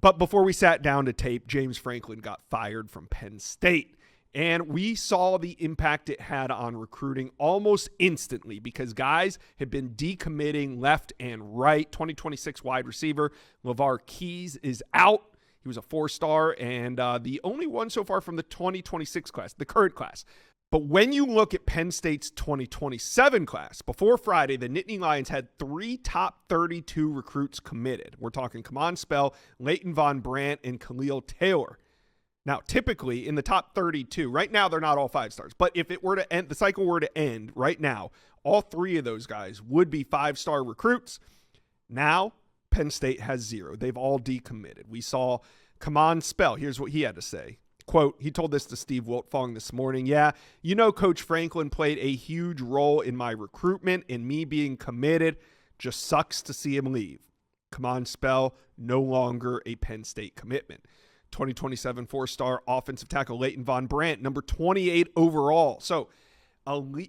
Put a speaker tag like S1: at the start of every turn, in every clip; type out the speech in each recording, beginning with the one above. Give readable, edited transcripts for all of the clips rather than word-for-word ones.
S1: But before we sat down to tape, James Franklin got fired from Penn State. And we saw the impact it had on recruiting almost instantly because guys have been decommitting left and right. 2026 wide receiver LeVar Keys is out. He was a 4-star and the only one so far from the 2026 class, the current class. But when you look at Penn State's 2027 class, before Friday, the Nittany Lions had 3 top 32 recruits committed. We're talking Kamon Spell, Leighton Von Brandt, and Khalil Taylor. Now, typically in the top 32, right now they're not all 5-stars, but if it were to end, the cycle were to end right now, all 3 of those guys would be 5-star recruits. Now, Penn State has 0. They've all decommitted. We saw Kamon Spell. Here's what he had to say. Quote, he told this to Steve Wiltfong this morning. Yeah, you know, Coach Franklin played a huge role in my recruitment and me being committed. Just sucks to see him leave. Kamon Spell, no longer a Penn State commitment. 2027 4-star offensive tackle Leighton Von Brandt, number 28 overall. So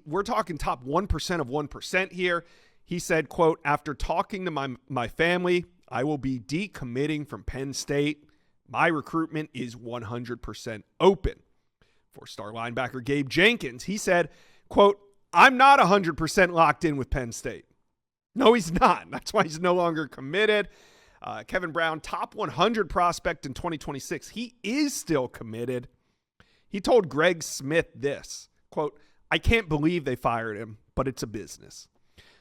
S1: we're talking top 1% of 1% here. He said, quote, after talking to my family, I will be decommitting from Penn State. My recruitment is 100% open. 4-star linebacker Gabe Jenkins, he said, quote, I'm not 100% locked in with Penn State. No, he's not. That's why he's no longer committed. Kevin Brown, top 100 prospect in 2026. He is still committed. He told Greg Smith this, quote, I can't believe they fired him, but it's a business.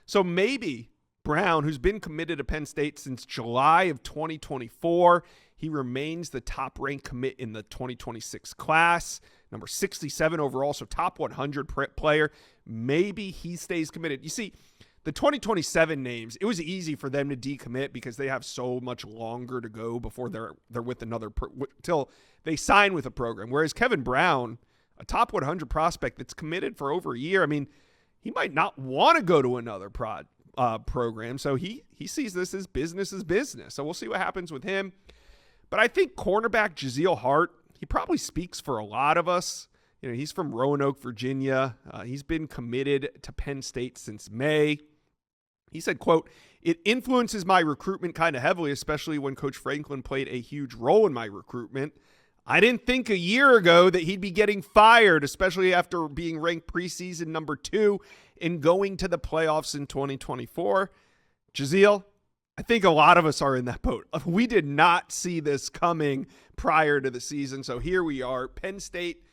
S1: So maybe Brown, who's been committed to Penn State since July of 2024, he remains the top-ranked commit in the 2026 class, number 67 overall, so top 100 player. Maybe he stays committed. You see, the 2027 names, it was easy for them to decommit because they have so much longer to go before they're with another till they sign with a program. Whereas Kevin Brown, a top 100 prospect that's committed for over a year, I mean, he might not want to go to another program. So he sees this as business. So we'll see what happens with him. But I think cornerback Jaziel Hart, he probably speaks for a lot of us. You know, he's from Roanoke, Virginia. He's been committed to Penn State since May. He said, quote, it influences my recruitment kind of heavily, especially when Coach Franklin played a huge role in my recruitment. I didn't think a year ago that he'd be getting fired, especially after being ranked preseason number 2 and going to the playoffs in 2024. Jaziel, I think a lot of us are in that boat. We did not see this coming prior to the season. So here we are, Penn State.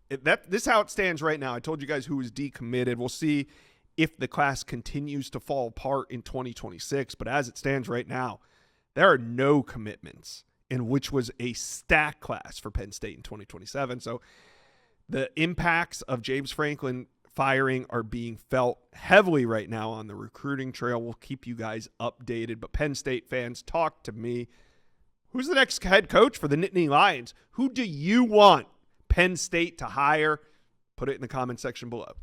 S1: This is how it stands right now. I told you guys who was decommitted. We'll see if the class continues to fall apart in 2026. But as it stands right now, there are no commitments, in which was a stacked class for Penn State in 2027. So the impacts of James Franklin firing are being felt heavily right now on the recruiting trail. We'll keep you guys updated. But Penn State fans, talk to me. Who's the next head coach for the Nittany Lions? Who do you want Penn State to hire? Put it in the comment section below.